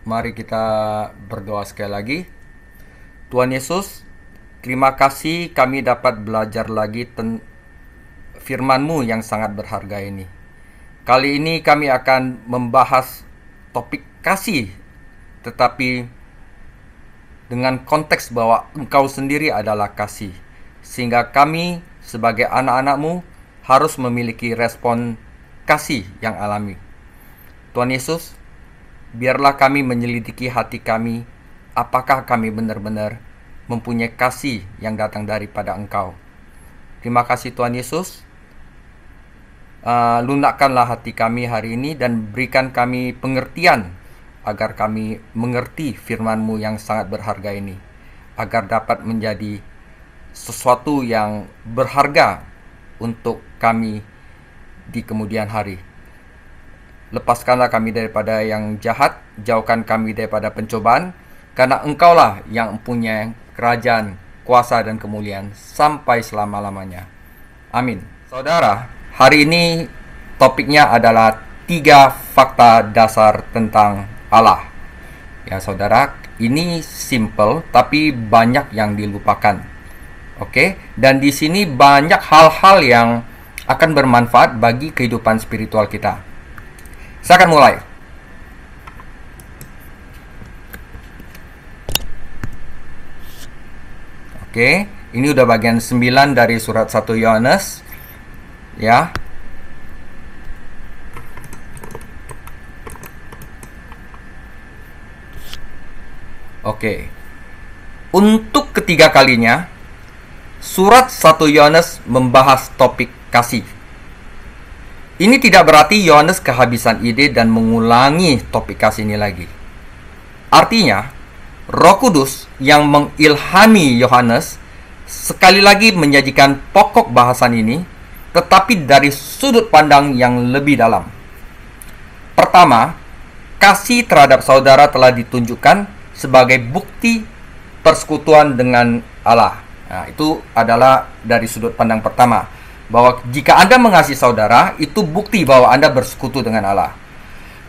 Mari kita berdoa sekali lagi. Tuhan Yesus, terima kasih kami dapat belajar lagi firman-Mu yang sangat berharga ini. Kali ini kami akan membahas topik kasih, tetapi dengan konteks bahwa Engkau sendiri adalah kasih. Sehingga kami sebagai anak-anak-Mu harus memiliki respon kasih yang alami. Tuhan Yesus, biarlah kami menyelidiki hati kami, apakah kami benar-benar mempunyai kasih yang datang daripada Engkau. Terima kasih Tuhan Yesus. Lunakkanlah hati kami hari ini dan berikan kami pengertian agar kami mengerti firman-Mu yang sangat berharga ini, agar dapat menjadi sesuatu yang berharga untuk kami di kemudian hari. Lepaskanlah kami daripada yang jahat, jauhkan kami daripada pencobaan, karena Engkaulah yang mempunyai kerajaan, kuasa, dan kemuliaan sampai selama-lamanya. Amin. Saudara, hari ini topiknya adalah 3 fakta dasar tentang Allah. Ya saudara, ini simple tapi banyak yang dilupakan. Oke, dan di sini banyak hal-hal yang akan bermanfaat bagi kehidupan spiritual kita. Saya akan mulai. Oke, ini udah bagian 9 dari surat 1 Yohanes. Ya. Oke. Untuk ketiga kalinya, surat 1 Yohanes membahas topik kasih. Ini tidak berarti Yohanes kehabisan ide dan mengulangi topik kasih ini lagi. Artinya, Roh Kudus yang mengilhami Yohanes sekali lagi menyajikan pokok bahasan ini, tetapi dari sudut pandang yang lebih dalam. Pertama, kasih terhadap saudara telah ditunjukkan sebagai bukti persekutuan dengan Allah. Nah, itu adalah dari sudut pandang pertama, bahwa jika Anda mengasihi saudara, itu bukti bahwa Anda bersekutu dengan Allah.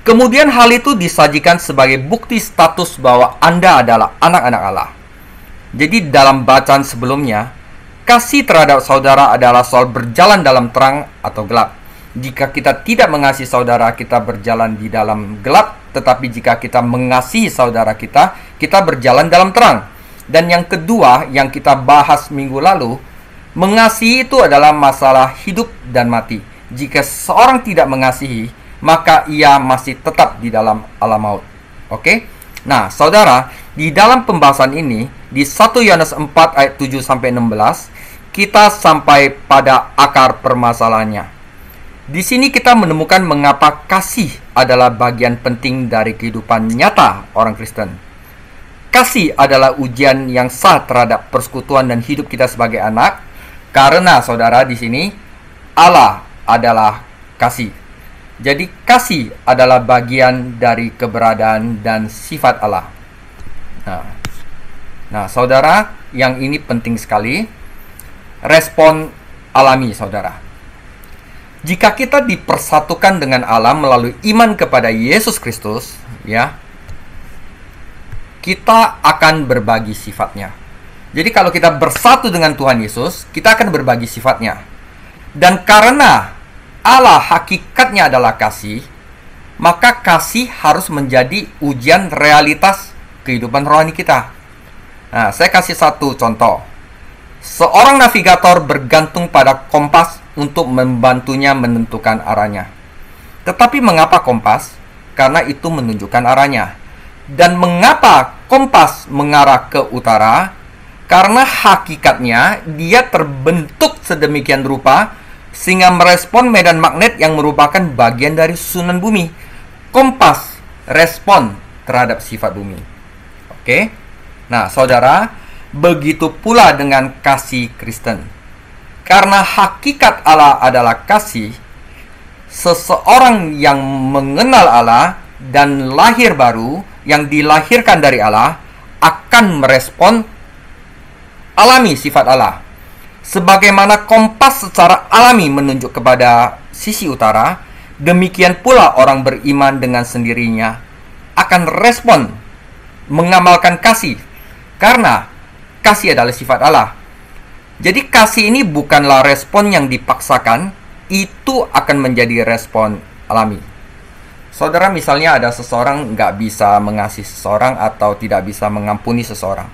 Kemudian hal itu disajikan sebagai bukti status bahwa Anda adalah anak-anak Allah. Jadi dalam bacaan sebelumnya, kasih terhadap saudara adalah soal berjalan dalam terang atau gelap. Jika kita tidak mengasihi saudara, kita berjalan di dalam gelap. Tetapi jika kita mengasihi saudara kita, kita berjalan dalam terang. Dan yang kedua yang kita bahas minggu lalu, mengasihi itu adalah masalah hidup dan mati. Jika seorang tidak mengasihi, maka ia masih tetap di dalam alam maut. Oke? Nah, saudara, di dalam pembahasan ini, di 1 Yohanes 4 ayat 7-16, kita sampai pada akar permasalahannya. Di sini kita menemukan mengapa kasih adalah bagian penting dari kehidupan nyata orang Kristen. Kasih adalah ujian yang sah terhadap persekutuan dan hidup kita sebagai anak. Karena saudara, di sini Allah adalah kasih. Jadi kasih adalah bagian dari keberadaan dan sifat Allah. Nah, saudara, yang ini penting sekali. Respon alami, saudara. Jika kita dipersatukan dengan Allah melalui iman kepada Yesus Kristus, ya, kita akan berbagi sifatnya. Jadi kalau kita bersatu dengan Tuhan Yesus, kita akan berbagi sifatnya. Dan karena Allah hakikatnya adalah kasih, maka kasih harus menjadi ujian realitas kehidupan rohani kita. Nah, saya kasih satu contoh. Seorang navigator bergantung pada kompas untuk membantunya menentukan arahnya. Tetapi mengapa kompas? Karena itu menunjukkan arahnya. Dan mengapa kompas mengarah ke utara? Karena hakikatnya dia terbentuk sedemikian rupa sehingga merespon medan magnet yang merupakan bagian dari susunan bumi. Kompas respon terhadap sifat bumi. Oke? Nah, saudara, begitu pula dengan kasih Kristen. Karena hakikat Allah adalah kasih, seseorang yang mengenal Allah dan lahir baru, yang dilahirkan dari Allah, akan merespon alami sifat Allah. Sebagaimana kompas secara alami menunjuk kepada sisi utara, demikian pula orang beriman dengan sendirinya akan respon mengamalkan kasih, karena kasih adalah sifat Allah. Jadi kasih ini bukanlah respon yang dipaksakan, itu akan menjadi respon alami. Saudara, misalnya ada seseorang nggak bisa mengasihi seseorang atau tidak bisa mengampuni seseorang,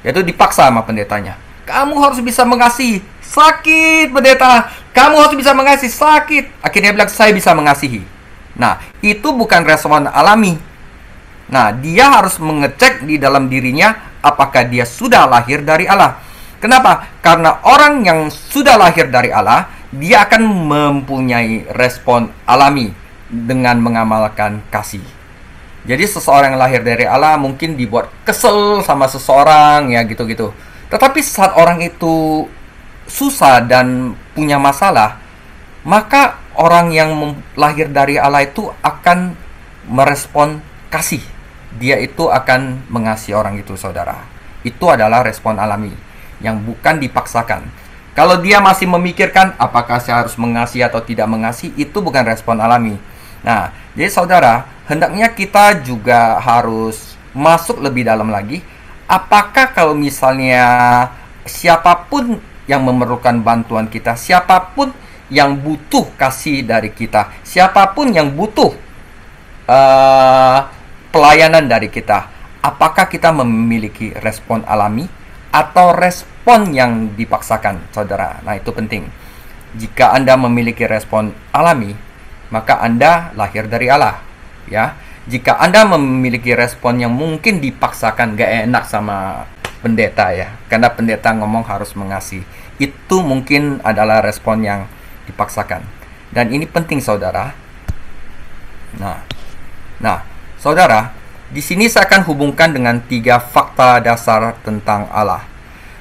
yaitu dipaksa sama pendetanya. Kamu harus bisa mengasihi. Sakit, pendeta. Kamu harus bisa mengasihi. Sakit. Akhirnya bilang, saya bisa mengasihi. Nah, itu bukan respon alami. Nah, dia harus mengecek di dalam dirinya apakah dia sudah lahir dari Allah. Kenapa? Karena orang yang sudah lahir dari Allah, dia akan mempunyai respon alami dengan mengamalkan kasih. Jadi seseorang yang lahir dari Allah mungkin dibuat kesel sama seseorang, ya gitu-gitu. Tetapi saat orang itu susah dan punya masalah, maka orang yang lahir dari Allah itu akan merespon kasih. Dia itu akan mengasihi orang itu, saudara. Itu adalah respon alami yang bukan dipaksakan. Kalau dia masih memikirkan apakah saya harus mengasihi atau tidak mengasihi, itu bukan respon alami. Nah, jadi saudara, hendaknya kita juga harus masuk lebih dalam lagi. Apakah kalau misalnya siapapun yang memerlukan bantuan kita, siapapun yang butuh kasih dari kita, siapapun yang butuh pelayanan dari kita, apakah kita memiliki respon alami atau respon yang dipaksakan, saudara? Nah, itu penting. Jika Anda memiliki respon alami, maka Anda lahir dari Allah, ya. Jika Anda memiliki respon yang mungkin dipaksakan, gak enak sama pendeta, ya, karena pendeta ngomong harus mengasihi, itu mungkin adalah respon yang dipaksakan. Dan ini penting, saudara. Nah, saudara, di sini saya akan hubungkan dengan 3 fakta dasar tentang Allah.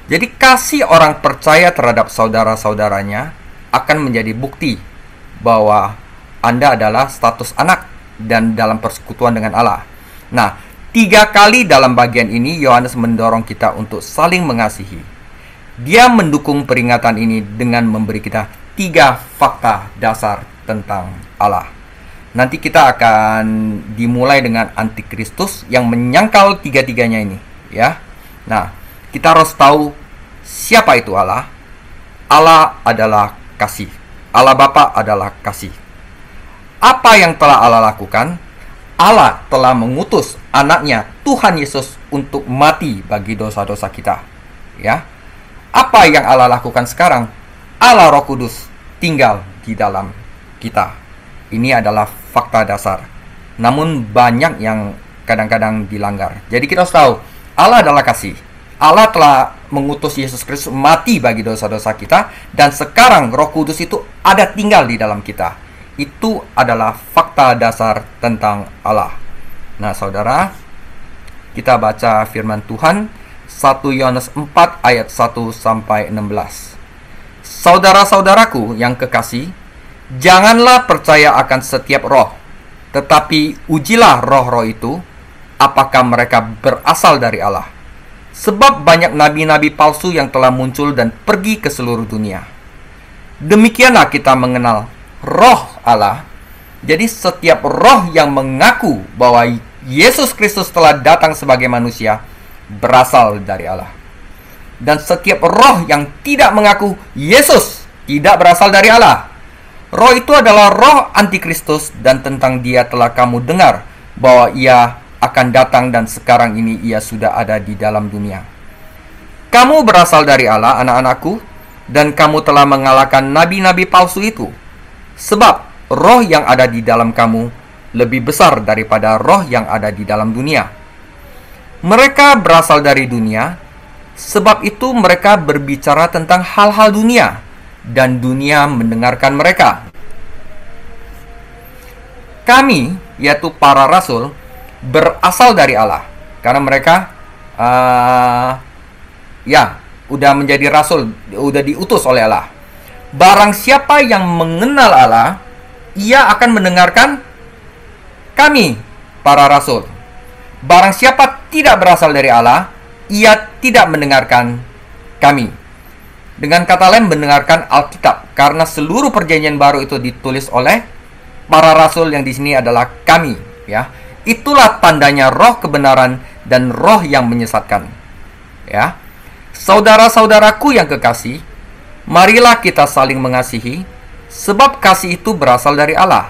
Jadi kasih orang percaya terhadap saudara-saudaranya akan menjadi bukti bahwa Anda adalah status anak dan dalam persekutuan dengan Allah. Nah, 3 kali dalam bagian ini Yohanes mendorong kita untuk saling mengasihi. Dia mendukung peringatan ini dengan memberi kita 3 fakta dasar tentang Allah. Nanti kita akan dimulai dengan antikristus yang menyangkal 3-tiganya ini, ya. Nah, kita harus tahu siapa itu Allah. Allah adalah kasih. Allah Bapa adalah kasih. Apa yang telah Allah lakukan? Allah telah mengutus anaknya Tuhan Yesus untuk mati bagi dosa-dosa kita, ya. Apa yang Allah lakukan sekarang? Allah Roh Kudus tinggal di dalam kita. Ini adalah fakta dasar. Namun banyak yang kadang-kadang dilanggar. Jadi kita harus tahu, Allah adalah kasih. Allah telah mengutus Yesus Kristus mati bagi dosa-dosa kita, dan sekarang Roh Kudus itu ada tinggal di dalam kita. Itu adalah fakta dasar tentang Allah. Nah, saudara, kita baca firman Tuhan 1 Yohanes 4 ayat 1-16. Saudara-saudaraku yang kekasih, janganlah percaya akan setiap roh, tetapi ujilah roh-roh itu, apakah mereka berasal dari Allah. Sebab banyak nabi-nabi palsu yang telah muncul dan pergi ke seluruh dunia. Demikianlah kita mengenal roh Allah. Jadi setiap roh yang mengaku bahwa Yesus Kristus telah datang sebagai manusia berasal dari Allah. Dan setiap roh yang tidak mengaku Yesus tidak berasal dari Allah. Roh itu adalah roh antikristus, dan tentang dia telah kamu dengar bahwa ia akan datang dan sekarang ini ia sudah ada di dalam dunia. Kamu berasal dari Allah, anak-anakku, dan kamu telah mengalahkan nabi-nabi palsu itu. Sebab roh yang ada di dalam kamu lebih besar daripada roh yang ada di dalam dunia. Mereka berasal dari dunia, sebab itu mereka berbicara tentang hal-hal dunia, dan dunia mendengarkan mereka. Kami, yaitu para rasul, berasal dari Allah, karena mereka udah menjadi rasul, udah diutus oleh Allah. Barang siapa yang mengenal Allah, ia akan mendengarkan kami, para rasul. Barang siapa tidak berasal dari Allah, ia tidak mendengarkan kami. Dengan kata lain, mendengarkan Alkitab, karena seluruh perjanjian baru itu ditulis oleh para rasul, yang di sini adalah kami, ya. Itulah tandanya roh kebenaran dan roh yang menyesatkan. Ya. Saudara-saudaraku yang kekasih, marilah kita saling mengasihi, sebab kasih itu berasal dari Allah.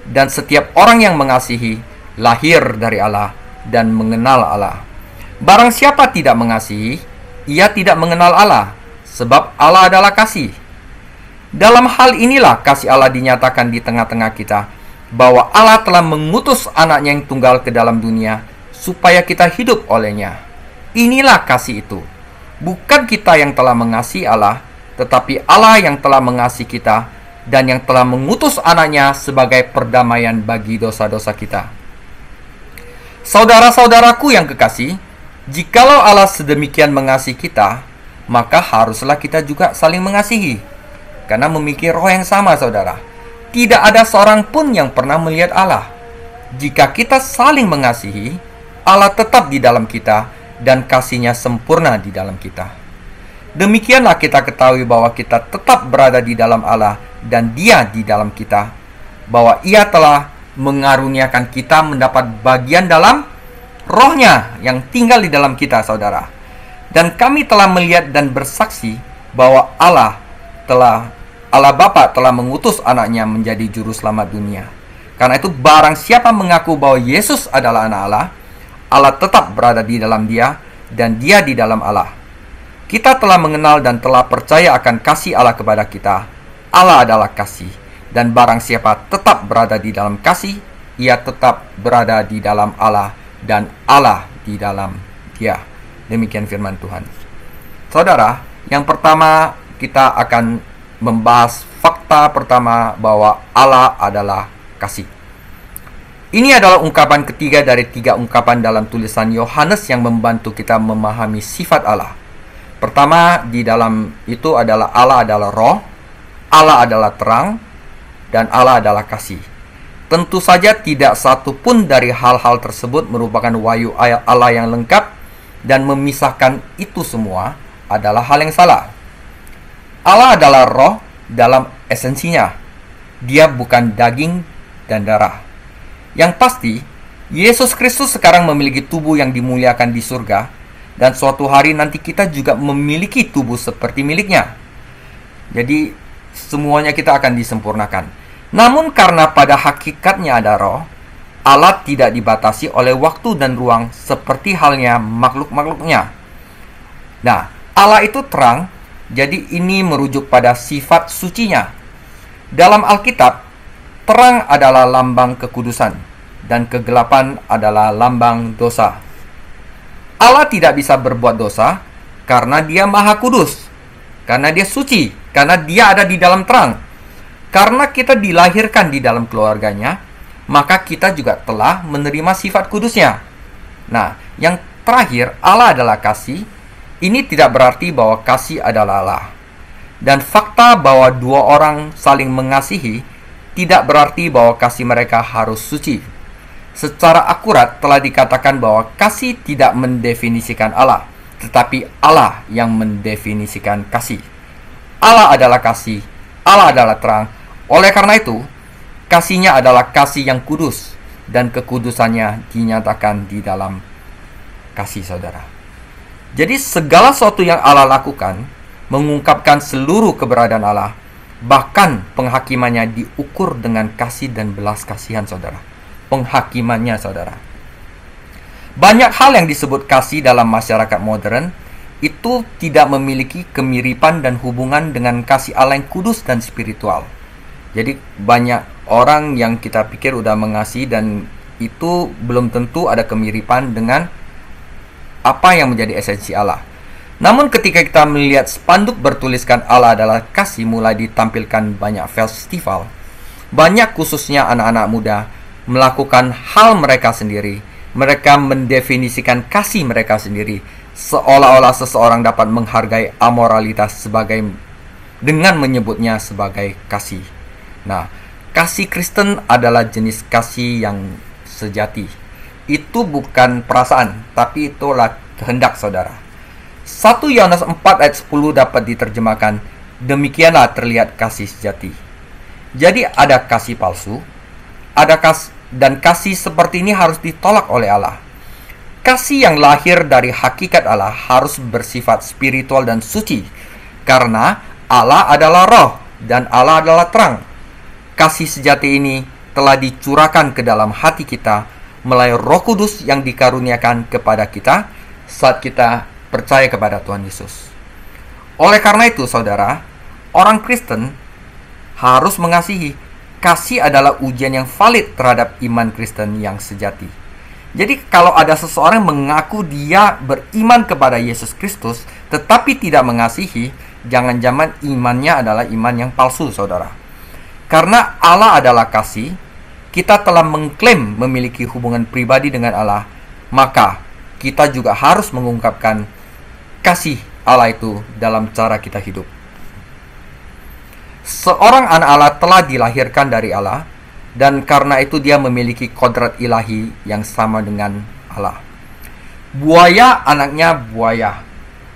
Dan setiap orang yang mengasihi lahir dari Allah dan mengenal Allah. Barang siapa tidak mengasihi, ia tidak mengenal Allah, sebab Allah adalah kasih. Dalam hal inilah kasih Allah dinyatakan di tengah-tengah kita, bahwa Allah telah mengutus anaknya yang tunggal ke dalam dunia, supaya kita hidup olehnya. Inilah kasih itu. Bukan kita yang telah mengasihi Allah, tetapi Allah yang telah mengasihi kita, dan yang telah mengutus anaknya sebagai perdamaian bagi dosa-dosa kita. Saudara-saudaraku yang kekasih, jikalau Allah sedemikian mengasihi kita, maka haruslah kita juga saling mengasihi, karena memiliki roh yang sama, saudara. Tidak ada seorang pun yang pernah melihat Allah. Jika kita saling mengasihi, Allah tetap di dalam kita, dan kasih-Nya sempurna di dalam kita. Demikianlah kita ketahui bahwa kita tetap berada di dalam Allah, dan Dia di dalam kita, bahwa Ia telah mengaruniakan kita mendapat bagian dalam roh-Nya yang tinggal di dalam kita, saudara. Dan kami telah melihat dan bersaksi bahwa Allah Bapa telah mengutus anaknya menjadi juru selamat dunia. Karena itu barang siapa mengaku bahwa Yesus adalah anak Allah, Allah tetap berada di dalam dia, dan dia di dalam Allah. Kita telah mengenal dan telah percaya akan kasih Allah kepada kita. Allah adalah kasih, dan barang siapa tetap berada di dalam kasih, ia tetap berada di dalam Allah, dan Allah di dalam dia. Demikian firman Tuhan. Saudara, yang pertama kita akan membahas fakta pertama bahwa Allah adalah kasih. Ini adalah ungkapan ketiga dari 3 ungkapan dalam tulisan Yohanes yang membantu kita memahami sifat Allah. Pertama, di dalam itu adalah Allah adalah roh, Allah adalah terang, dan Allah adalah kasih. Tentu saja tidak satu pun dari hal-hal tersebut merupakan wahyu Allah yang lengkap, dan memisahkan itu semua adalah hal yang salah. Allah adalah roh dalam esensinya. Dia bukan daging dan darah. Yang pasti, Yesus Kristus sekarang memiliki tubuh yang dimuliakan di surga, dan suatu hari nanti kita juga memiliki tubuh seperti miliknya. Jadi, semuanya kita akan disempurnakan. Namun karena pada hakikatnya ada roh, Allah tidak dibatasi oleh waktu dan ruang seperti halnya makhluk-makhluknya. Nah, Allah itu terang. Jadi ini merujuk pada sifat sucinya. Dalam Alkitab, terang adalah lambang kekudusan, dan kegelapan adalah lambang dosa. Allah tidak bisa berbuat dosa, karena Dia Maha Kudus, karena Dia suci, karena Dia ada di dalam terang. Karena kita dilahirkan di dalam keluarganya, maka kita juga telah menerima sifat kudusnya. Nah, yang terakhir, Allah adalah kasih. Ini tidak berarti bahwa kasih adalah Allah. Dan fakta bahwa 2 orang saling mengasihi tidak berarti bahwa kasih mereka harus suci. Secara akurat telah dikatakan bahwa kasih tidak mendefinisikan Allah, tetapi Allah yang mendefinisikan kasih. Allah adalah kasih, Allah adalah terang. Oleh karena itu, kasih-Nya adalah kasih yang kudus, dan kekudusannya dinyatakan di dalam kasih, saudara. Jadi segala sesuatu yang Allah lakukan mengungkapkan seluruh keberadaan Allah. Bahkan penghakimannya diukur dengan kasih dan belas kasihan, saudara. Penghakimannya, saudara. Banyak hal yang disebut kasih dalam masyarakat modern itu tidak memiliki kemiripan dan hubungan dengan kasih Allah yang kudus dan spiritual. Jadi banyak orang yang kita pikir udah mengasihi, dan itu belum tentu ada kemiripan dengan apa yang menjadi esensi Allah. Namun ketika kita melihat spanduk bertuliskan Allah adalah kasih mulai ditampilkan banyak festival, banyak khususnya anak-anak muda melakukan hal mereka sendiri. Mereka mendefinisikan kasih mereka sendiri, seolah-olah seseorang dapat menghargai amoralitas dengan menyebutnya sebagai kasih. Nah, kasih Kristen adalah jenis kasih yang sejati. Itu bukan perasaan, tapi itulah kehendak, saudara. 1 Yohanes 4 ayat 10 dapat diterjemahkan, demikianlah terlihat kasih sejati. Jadi ada kasih palsu, dan kasih seperti ini harus ditolak oleh Allah. Kasih yang lahir dari hakikat Allah harus bersifat spiritual dan suci, karena Allah adalah roh dan Allah adalah terang. Kasih sejati ini telah dicurahkan ke dalam hati kita melalui Roh Kudus yang dikaruniakan kepada kita saat kita percaya kepada Tuhan Yesus. Oleh karena itu, saudara, orang Kristen harus mengasihi. Kasih adalah ujian yang valid terhadap iman Kristen yang sejati. Jadi kalau ada seseorang mengaku dia beriman kepada Yesus Kristus tetapi tidak mengasihi, jangan-jangan imannya adalah iman yang palsu, saudara. Karena Allah adalah kasih, kita telah mengklaim memiliki hubungan pribadi dengan Allah, maka kita juga harus mengungkapkan kasih Allah itu dalam cara kita hidup. Seorang anak Allah telah dilahirkan dari Allah, dan karena itu dia memiliki kodrat ilahi yang sama dengan Allah. Buaya anaknya buaya,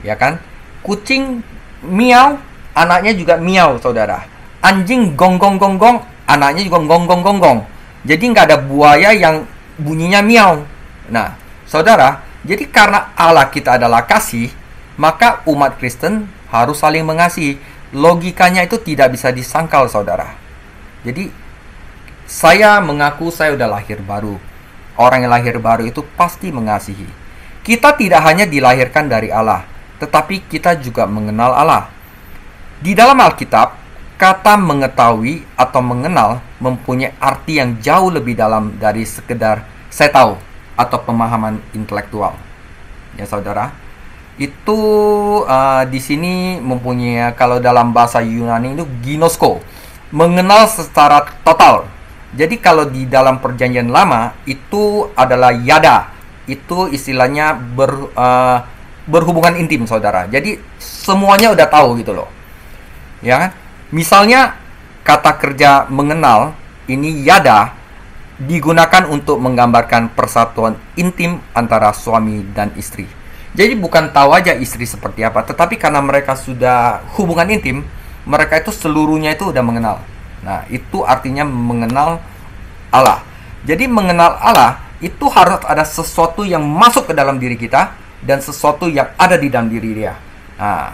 ya kan? Kucing miau, anaknya juga miau, saudara. Anjing gonggong-gonggong, anaknya juga gonggong-gonggong. Jadi nggak ada buaya yang bunyinya miau. Nah, saudara, jadi karena Allah kita adalah kasih, maka umat Kristen harus saling mengasihi. Logikanya itu tidak bisa disangkal, saudara. Jadi, saya mengaku saya udah lahir baru. Orang yang lahir baru itu pasti mengasihi. Kita tidak hanya dilahirkan dari Allah, tetapi kita juga mengenal Allah. Di dalam Alkitab, kata mengetahui atau mengenal mempunyai arti yang jauh lebih dalam dari sekedar saya tahu atau pemahaman intelektual. Ya, saudara. Itu di sini mempunyai, kalau dalam bahasa Yunani itu ginosko, mengenal secara total. Jadi kalau di dalam perjanjian lama itu adalah yada, itu istilahnya berhubungan intim, saudara. Jadi semuanya udah tahu gitu loh, ya kan? Misalnya kata kerja mengenal ini yada digunakan untuk menggambarkan persatuan intim antara suami dan istri. Jadi bukan tahu aja istri seperti apa, tetapi karena mereka sudah hubungan intim, mereka itu seluruhnya itu udah mengenal. Nah, itu artinya mengenal Allah. Jadi mengenal Allah itu harus ada sesuatu yang masuk ke dalam diri kita dan sesuatu yang ada di dalam diri dia. Nah,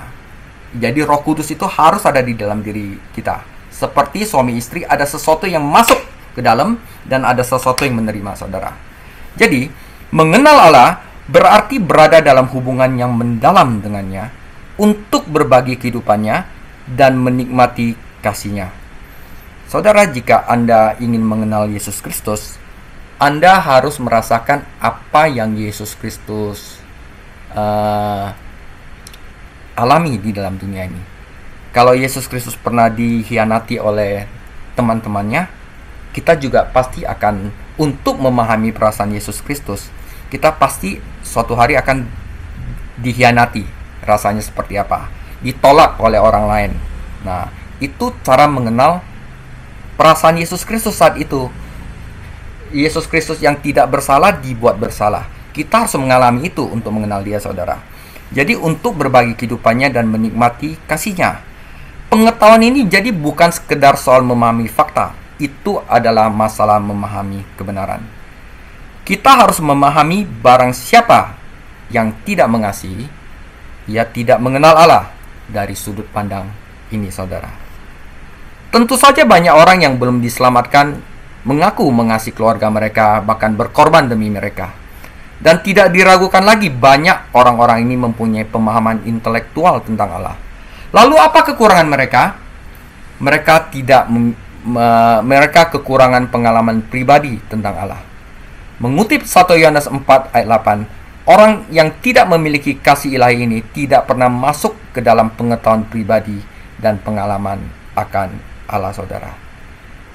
jadi Roh Kudus itu harus ada di dalam diri kita. Seperti suami istri, ada sesuatu yang masuk ke dalam dan ada sesuatu yang menerima, saudara. Jadi, mengenal Allah berarti berada dalam hubungan yang mendalam dengannya untuk berbagi kehidupannya dan menikmati kasih-Nya. Saudara, jika Anda ingin mengenal Yesus Kristus, Anda harus merasakan apa yang Yesus Kristus alami di dalam dunia ini. Kalau Yesus Kristus pernah dikhianati oleh teman-temannya, kita juga pasti akan, untuk memahami perasaan Yesus Kristus, kita pasti suatu hari akan dikhianati. Rasanya seperti apa? Ditolak oleh orang lain. Nah, itu cara mengenal perasaan Yesus Kristus saat itu. Yesus Kristus yang tidak bersalah dibuat bersalah. Kita harus mengalami itu untuk mengenal Dia, saudara. Jadi untuk berbagi kehidupannya dan menikmati kasih-Nya. Pengetahuan ini jadi bukan sekedar soal memahami fakta. Itu adalah masalah memahami kebenaran. Kita harus memahami barang siapa yang tidak mengasihi, ia tidak mengenal Allah dari sudut pandang ini, saudara. Tentu saja banyak orang yang belum diselamatkan mengaku mengasihi keluarga mereka, bahkan berkorban demi mereka. Dan tidak diragukan lagi, banyak orang-orang ini mempunyai pemahaman intelektual tentang Allah. Lalu apa kekurangan mereka? Mereka kekurangan pengalaman pribadi tentang Allah. Mengutip 1 Yohanes 4 ayat 8, orang yang tidak memiliki kasih ilahi ini tidak pernah masuk ke dalam pengetahuan pribadi dan pengalaman akan Allah, saudara.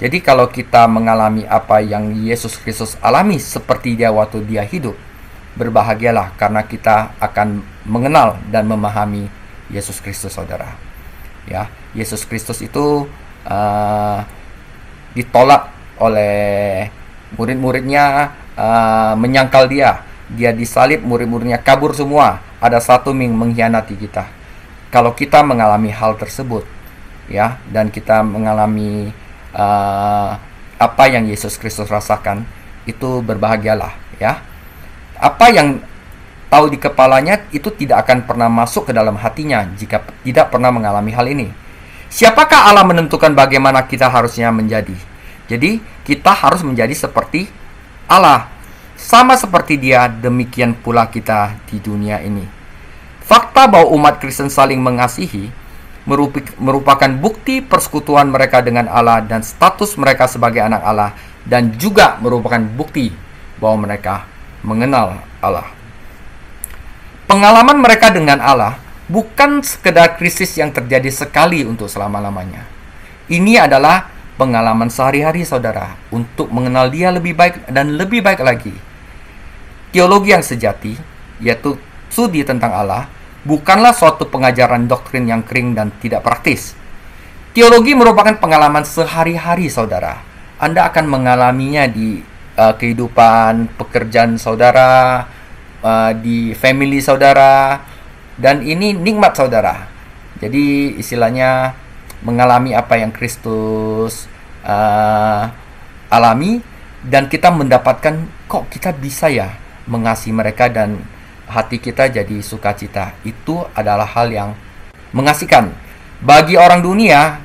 Jadi kalau kita mengalami apa yang Yesus Kristus alami seperti Dia waktu Dia hidup, berbahagialah karena kita akan mengenal dan memahami Yesus Kristus, saudara. Ya, Yesus Kristus itu ditolak oleh murid-muridnya, menyangkal Dia disalib, murid-muridnya kabur semua. Ada satu yang mengkhianati kita. Kalau kita mengalami hal tersebut, ya, dan kita mengalami apa yang Yesus Kristus rasakan, itu berbahagialah, ya. Apa yang tahu di kepalanya itu tidak akan pernah masuk ke dalam hatinya jika tidak pernah mengalami hal ini. Siapakah Allah menentukan bagaimana kita harusnya menjadi? Jadi, kita harus menjadi seperti Allah. Sama seperti Dia, demikian pula kita di dunia ini. Fakta bahwa umat Kristen saling mengasihi merupakan bukti persekutuan mereka dengan Allah dan status mereka sebagai anak Allah, dan juga merupakan bukti bahwa mereka mengenal Allah. Pengalaman mereka dengan Allah bukan sekedar krisis yang terjadi sekali untuk selama-lamanya. Ini adalah pengalaman sehari-hari saudara untuk mengenal Dia lebih baik dan lebih baik lagi. Teologi yang sejati, yaitu studi tentang Allah, bukanlah suatu pengajaran doktrin yang kering dan tidak praktis. Teologi merupakan pengalaman sehari-hari saudara. Anda akan mengalaminya di kehidupan pekerjaan saudara, di family saudara, dan ini nikmat saudara. Jadi istilahnya mengalami apa yang Kristus alami, dan kita mendapatkan, kok kita bisa ya mengasihi mereka dan hati kita jadi sukacita. Itu adalah hal yang mengasihkan. Bagi orang dunia,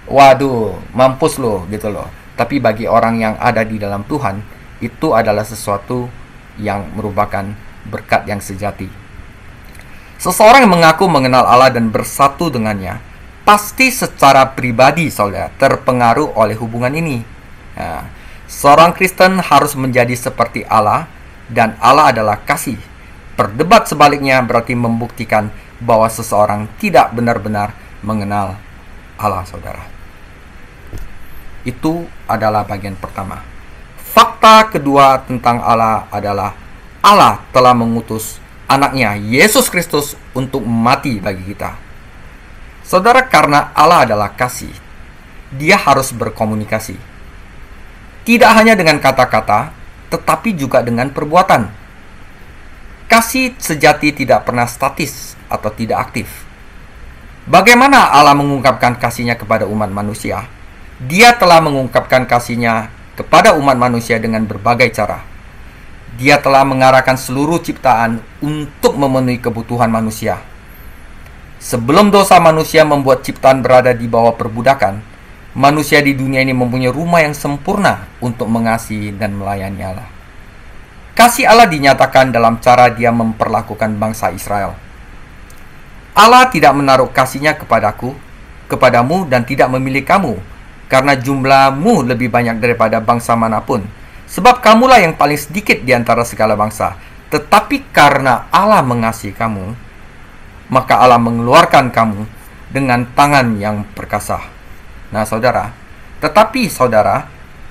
waduh, mampus loh gitu loh. Tapi bagi orang yang ada di dalam Tuhan, itu adalah sesuatu yang merupakan berkat yang sejati. Seseorang yang mengaku mengenal Allah dan bersatu dengannya, pasti secara pribadi saudara terpengaruh oleh hubungan ini. Nah, seorang Kristen harus menjadi seperti Allah, dan Allah adalah kasih. Berdebat sebaliknya berarti membuktikan bahwa seseorang tidak benar-benar mengenal Allah, saudara. Itu adalah bagian pertama. Fakta kedua tentang Allah adalah Allah telah mengutus anaknya Yesus Kristus untuk mati bagi kita. Saudara, karena Allah adalah kasih, Dia harus berkomunikasi. Tidak hanya dengan kata-kata, tetapi juga dengan perbuatan. Kasih sejati tidak pernah statis atau tidak aktif. Bagaimana Allah mengungkapkan kasih-Nya kepada umat manusia? Dia telah mengungkapkan kasih-Nya kepada umat manusia dengan berbagai cara. Dia telah mengarahkan seluruh ciptaan untuk memenuhi kebutuhan manusia. Sebelum dosa manusia membuat ciptaan berada di bawah perbudakan, manusia di dunia ini mempunyai rumah yang sempurna untuk mengasihi dan melayani Allah. Kasih Allah dinyatakan dalam cara Dia memperlakukan bangsa Israel. Allah tidak menaruh kasih-Nya kepadamu dan tidak memilih kamu, karena jumlahmu lebih banyak daripada bangsa manapun. Sebab kamulah yang paling sedikit di antara segala bangsa. Tetapi karena Allah mengasihi kamu, maka Allah mengeluarkan kamu dengan tangan yang perkasa. Nah saudara,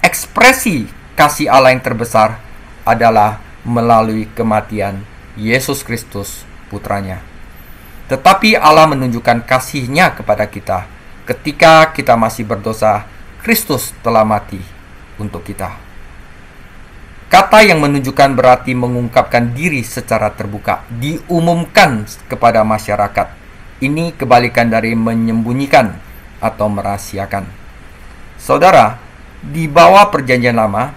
ekspresi kasih Allah yang terbesar adalah melalui kematian Yesus Kristus, putranya. Tetapi Allah menunjukkan kasih-Nya kepada kita. Ketika kita masih berdosa, Kristus telah mati untuk kita. Kata yang menunjukkan berarti mengungkapkan diri secara terbuka, diumumkan kepada masyarakat. Ini kebalikan dari menyembunyikan atau merahasiakan. Saudara, di bawah perjanjian lama,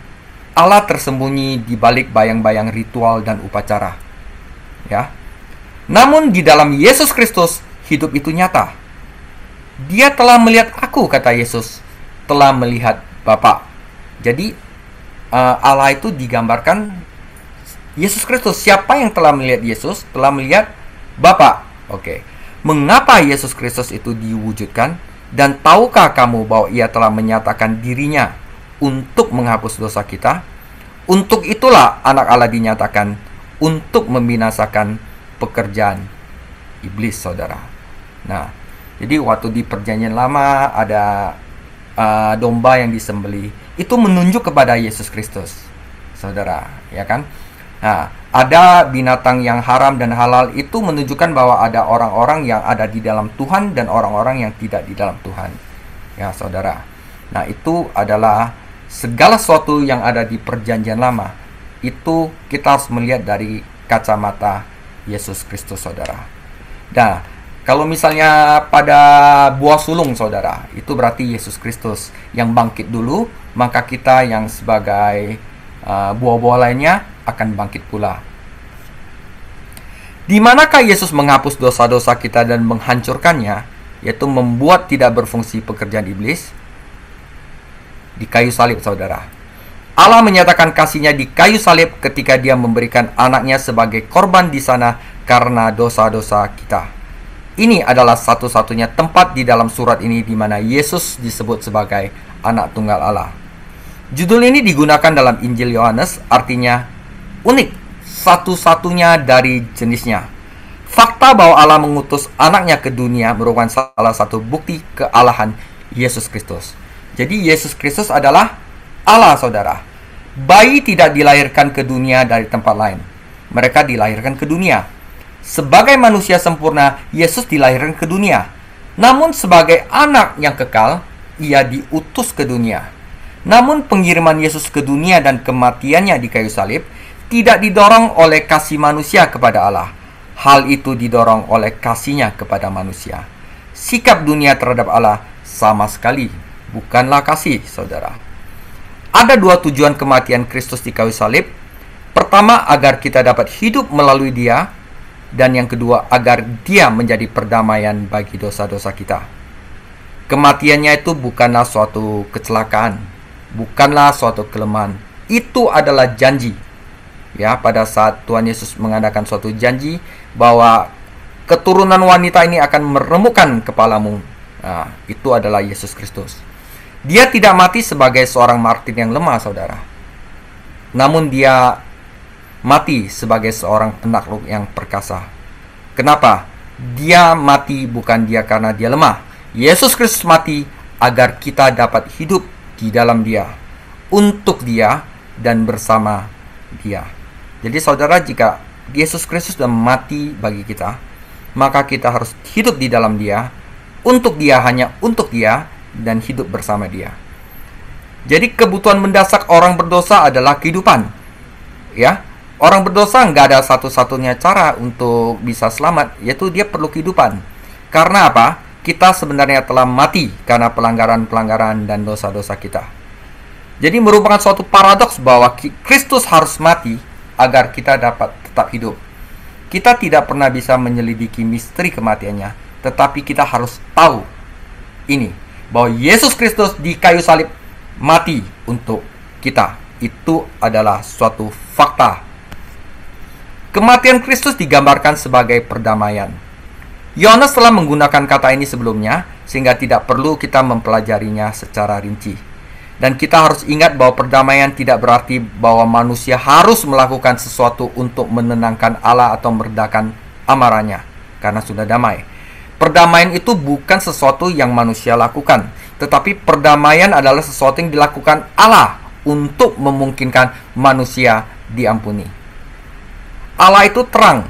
Allah tersembunyi di balik bayang-bayang ritual dan upacara. Ya. Namun di dalam Yesus Kristus, hidup itu nyata. Dia telah melihat aku, kata Yesus, telah melihat Bapa. Jadi Allah itu digambarkan Yesus Kristus. Siapa yang telah melihat Yesus telah melihat Bapa. Oke. Mengapa Yesus Kristus itu diwujudkan? Dan tahukah kamu bahwa Ia telah menyatakan dirinya untuk menghapus dosa kita? Untuk itulah anak Allah dinyatakan untuk membinasakan pekerjaan iblis, saudara. Nah, jadi waktu di perjanjian lama ada domba yang disembelih, itu menunjuk kepada Yesus Kristus, saudara, ya kan? Nah, ada binatang yang haram dan halal, itu menunjukkan bahwa ada orang-orang yang ada di dalam Tuhan dan orang-orang yang tidak di dalam Tuhan. Ya, saudara. Nah, itu adalah segala sesuatu yang ada di perjanjian lama. Itu kita harus melihat dari kacamata Yesus Kristus, saudara. Nah, Kalau misalnya pada buah sulung, saudara, itu berarti Yesus Kristus yang bangkit dulu, maka kita yang sebagai buah-buah lainnya akan bangkit pula. Di manakah Yesus menghapus dosa-dosa kita dan menghancurkannya, yaitu membuat tidak berfungsi pekerjaan iblis? Di kayu salib, saudara. Allah menyatakan kasih-Nya di kayu salib ketika Dia memberikan anaknya sebagai korban di sana karena dosa-dosa kita. Ini adalah satu-satunya tempat di dalam surat ini di mana Yesus disebut sebagai anak tunggal Allah. Judul ini digunakan dalam Injil Yohanes, artinya unik, satu-satunya dari jenisnya. Fakta bahwa Allah mengutus anaknya ke dunia merupakan salah satu bukti kealahan Yesus Kristus. Jadi Yesus Kristus adalah Allah, saudara. Bayi tidak dilahirkan ke dunia dari tempat lain. Mereka dilahirkan ke dunia. Sebagai manusia sempurna, Yesus dilahirkan ke dunia. Namun sebagai anak yang kekal, Ia diutus ke dunia. Namun pengiriman Yesus ke dunia dan kematiannya di kayu salib tidak didorong oleh kasih manusia kepada Allah. Hal itu didorong oleh kasih-Nya kepada manusia. Sikap dunia terhadap Allah sama sekali bukanlah kasih, saudara. Ada dua tujuan kematian Kristus di kayu salib. Pertama, agar kita dapat hidup melalui Dia. Dan yang kedua, agar Dia menjadi perdamaian bagi dosa-dosa kita. Kematiannya itu bukanlah suatu kecelakaan, bukanlah suatu kelemahan. Itu adalah janji. Ya, pada saat Tuhan Yesus mengadakan suatu janji bahwa keturunan wanita ini akan meremukkan kepalamu. Nah, itu adalah Yesus Kristus. Dia tidak mati sebagai seorang martir yang lemah, saudara. Namun Dia mati sebagai seorang penakluk yang perkasa. Kenapa? Dia mati bukan Dia karena Dia lemah. Yesus Kristus mati agar kita dapat hidup di dalam Dia, untuk Dia dan bersama Dia. Jadi saudara, jika Yesus Kristus sudah mati bagi kita, maka kita harus hidup di dalam Dia, untuk Dia, hanya untuk Dia, dan hidup bersama Dia. Jadi kebutuhan mendesak orang berdosa adalah kehidupan. Ya, orang berdosa nggak ada satu-satunya cara untuk bisa selamat, yaitu dia perlu kehidupan. Karena apa? Kita sebenarnya telah mati karena pelanggaran-pelanggaran dan dosa-dosa kita. Jadi merupakan suatu paradoks bahwa Kristus harus mati agar kita dapat tetap hidup. Kita tidak pernah bisa menyelidiki misteri kematiannya, tetapi kita harus tahu ini, bahwa Yesus Kristus di kayu salib mati untuk kita. Itu adalah suatu fakta. Kematian Kristus digambarkan sebagai perdamaian. Yohanes telah menggunakan kata ini sebelumnya, sehingga tidak perlu kita mempelajarinya secara rinci. Dan kita harus ingat bahwa perdamaian tidak berarti bahwa manusia harus melakukan sesuatu untuk menenangkan Allah atau meredakan amarahnya, karena sudah damai. Perdamaian itu bukan sesuatu yang manusia lakukan, tetapi perdamaian adalah sesuatu yang dilakukan Allah untuk memungkinkan manusia diampuni. Allah itu terang.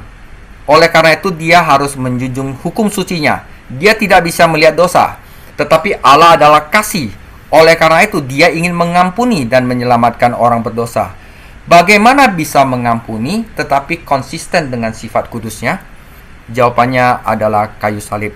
Oleh karena itu Dia harus menjunjung hukum sucinya. Dia tidak bisa melihat dosa. Tetapi Allah adalah kasih. Oleh karena itu Dia ingin mengampuni dan menyelamatkan orang berdosa. Bagaimana bisa mengampuni tetapi konsisten dengan sifat kudusnya? Jawabannya adalah kayu salib.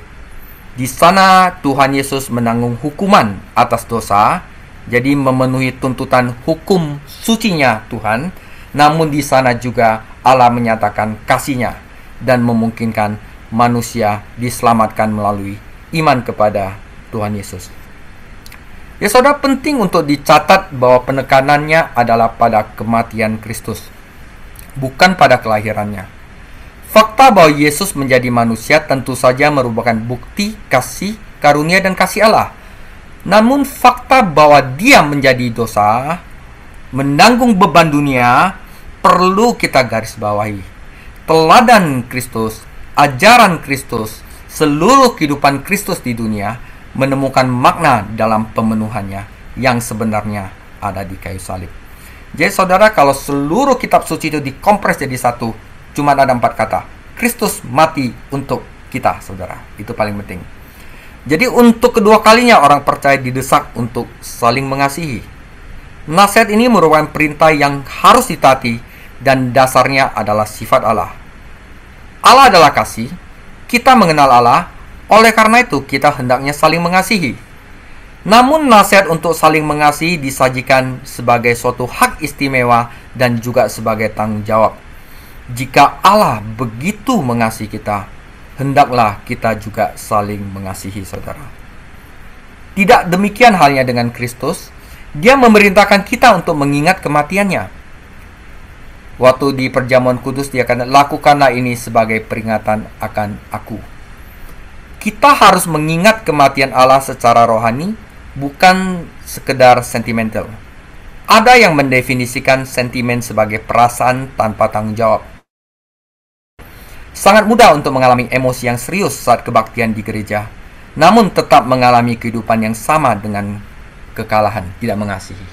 Di sana Tuhan Yesus menanggung hukuman atas dosa, jadi memenuhi tuntutan hukum sucinya Tuhan. Namun di sana juga Allah menyatakan kasih-Nya dan memungkinkan manusia diselamatkan melalui iman kepada Tuhan Yesus. Ya saudara, penting untuk dicatat bahwa penekanannya adalah pada kematian Kristus, bukan pada kelahirannya. Fakta bahwa Yesus menjadi manusia tentu saja merupakan bukti kasih, karunia, dan kasih Allah. Namun fakta bahwa Dia menjadi dosa, menanggung beban dunia, perlu kita garis bawahi. Teladan Kristus, ajaran Kristus, seluruh kehidupan Kristus di dunia menemukan makna dalam pemenuhannya yang sebenarnya ada di kayu salib. Jadi saudara, kalau seluruh kitab suci itu dikompres jadi satu, cuma ada 4 kata. Kristus mati untuk kita, saudara. Itu paling penting. Jadi untuk kedua kalinya orang percaya didesak untuk saling mengasihi. Nasihat ini merupakan perintah yang harus ditaati dan dasarnya adalah sifat Allah. Allah adalah kasih, Kita mengenal Allah, oleh karena itu kita hendaknya saling mengasihi. Namun nasihat untuk saling mengasihi disajikan sebagai suatu hak istimewa dan juga sebagai tanggung jawab. Jika Allah begitu mengasihi kita, hendaklah kita juga saling mengasihi, saudara. Tidak demikian halnya dengan Kristus. Dia memerintahkan kita untuk mengingat kematiannya. Waktu di perjamuan kudus dia akan lakukanlah ini sebagai peringatan akan aku. Kita harus mengingat kematian Allah secara rohani, bukan sekedar sentimental. Ada yang mendefinisikan sentimen sebagai perasaan tanpa tanggung jawab. Sangat mudah untuk mengalami emosi yang serius saat kebaktian di gereja, namun tetap mengalami kehidupan yang sama dengan kekalahan, tidak mengasihi.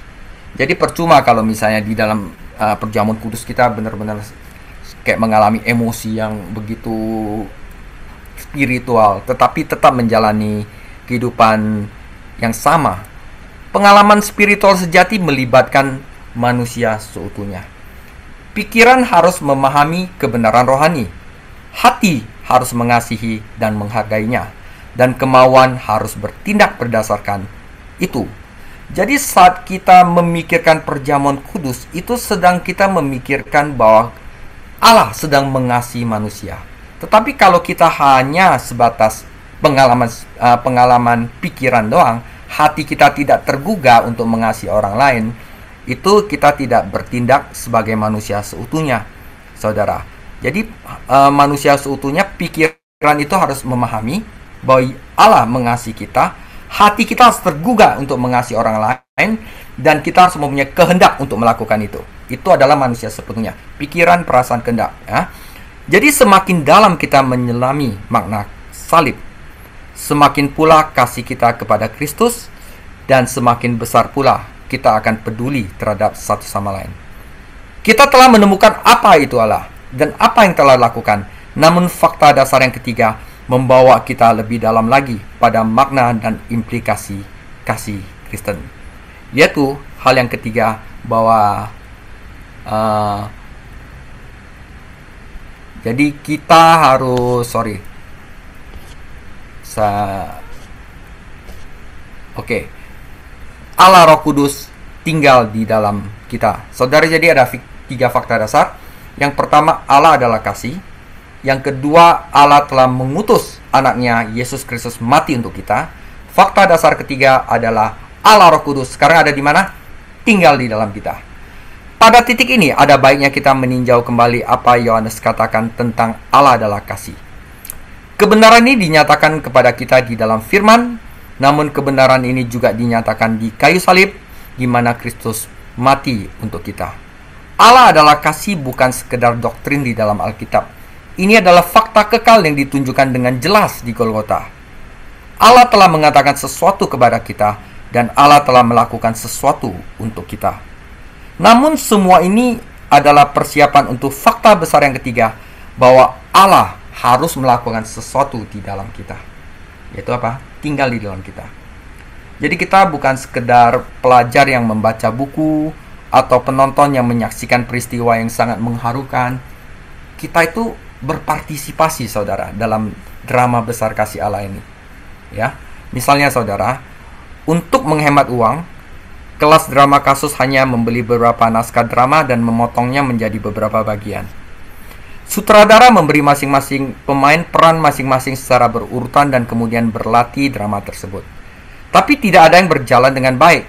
Jadi percuma kalau misalnya di dalam perjamuan kudus kita benar-benar kayak mengalami emosi yang begitu spiritual, tetapi tetap menjalani kehidupan yang sama. Pengalaman spiritual sejati melibatkan manusia seutuhnya. Pikiran harus memahami kebenaran rohani. Hati harus mengasihi dan menghargainya. Dan kemauan harus bertindak berdasarkan itu. Jadi saat kita memikirkan perjamuan kudus, itu sedang kita memikirkan bahwa Allah sedang mengasihi manusia. Tetapi kalau kita hanya sebatas pengalaman pikiran doang, hati kita tidak tergugah untuk mengasihi orang lain, itu kita tidak bertindak sebagai manusia seutuhnya, saudara. Jadi manusia seutuhnya, pikiran itu harus memahami bahwa Allah mengasihi kita, hati kita harus tergugah untuk mengasihi orang lain, dan kita harus mempunyai kehendak untuk melakukan itu. Itu adalah manusia sepenuhnya, pikiran, perasaan, kehendak. Ya. Jadi semakin dalam kita menyelami makna salib, semakin pula kasih kita kepada Kristus, dan semakin besar pula kita akan peduli terhadap satu sama lain. Kita telah menemukan apa itu Allah dan apa yang telah dilakukan. Namun fakta dasar yang ketiga membawa kita lebih dalam lagi pada makna dan implikasi kasih Kristen, yaitu hal yang ketiga bahwa jadi kita harus Allah Roh Kudus tinggal di dalam kita, saudara. Jadi ada tiga fakta dasar. Yang pertama, Allah adalah kasih. Yang kedua, Allah telah mengutus anaknya Yesus Kristus mati untuk kita. Fakta dasar ketiga adalah Allah Roh Kudus sekarang ada di mana? Tinggal di dalam kita. Pada titik ini ada baiknya kita meninjau kembali apa Yohanes katakan tentang Allah adalah kasih. Kebenaran ini dinyatakan kepada kita di dalam firman, namun kebenaran ini juga dinyatakan di kayu salib, di mana Kristus mati untuk kita. Allah adalah kasih, bukan sekedar doktrin di dalam Alkitab. Ini adalah fakta kekal yang ditunjukkan dengan jelas di Golgota. Allah telah mengatakan sesuatu kepada kita, dan Allah telah melakukan sesuatu untuk kita. Namun semua ini adalah persiapan untuk fakta besar yang ketiga, bahwa Allah harus melakukan sesuatu di dalam kita. Yaitu apa? Tinggal di dalam kita. Jadi kita bukan sekedar pelajar yang membaca buku, atau penonton yang menyaksikan peristiwa yang sangat mengharukan. Kita itu berpartisipasi, saudara, dalam drama besar kasih Allah ini. Ya, misalnya saudara, untuk menghemat uang, kelas drama kasus hanya membeli beberapa naskah drama dan memotongnya menjadi beberapa bagian. Sutradara memberi masing-masing pemain peran masing-masing secara berurutan dan kemudian berlatih drama tersebut. Tapi tidak ada yang berjalan dengan baik.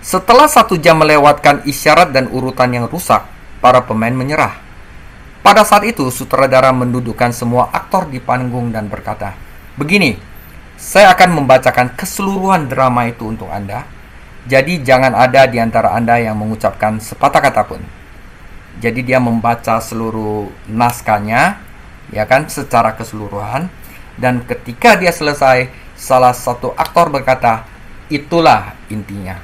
Setelah 1 jam melewatkan isyarat dan urutan yang rusak, para pemain menyerah. Pada saat itu, sutradara mendudukkan semua aktor di panggung dan berkata, "Begini, saya akan membacakan keseluruhan drama itu untuk Anda. Jadi jangan ada di antara Anda yang mengucapkan sepatah kata pun." Jadi dia membaca seluruh naskahnya, ya kan, secara keseluruhan. Dan ketika dia selesai, salah satu aktor berkata, "Itulah intinya."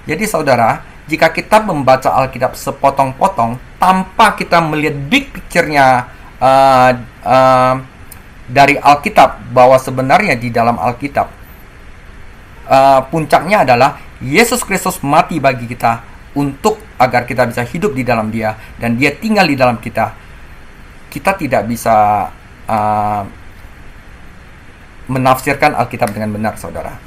Jadi saudara, jika kita membaca Alkitab sepotong-potong tanpa kita melihat big picture-nya dari Alkitab, bahwa sebenarnya di dalam Alkitab puncaknya adalah Yesus Kristus mati bagi kita untuk agar kita bisa hidup di dalam Dia dan Dia tinggal di dalam kita. Kita tidak bisa menafsirkan Alkitab dengan benar, saudara.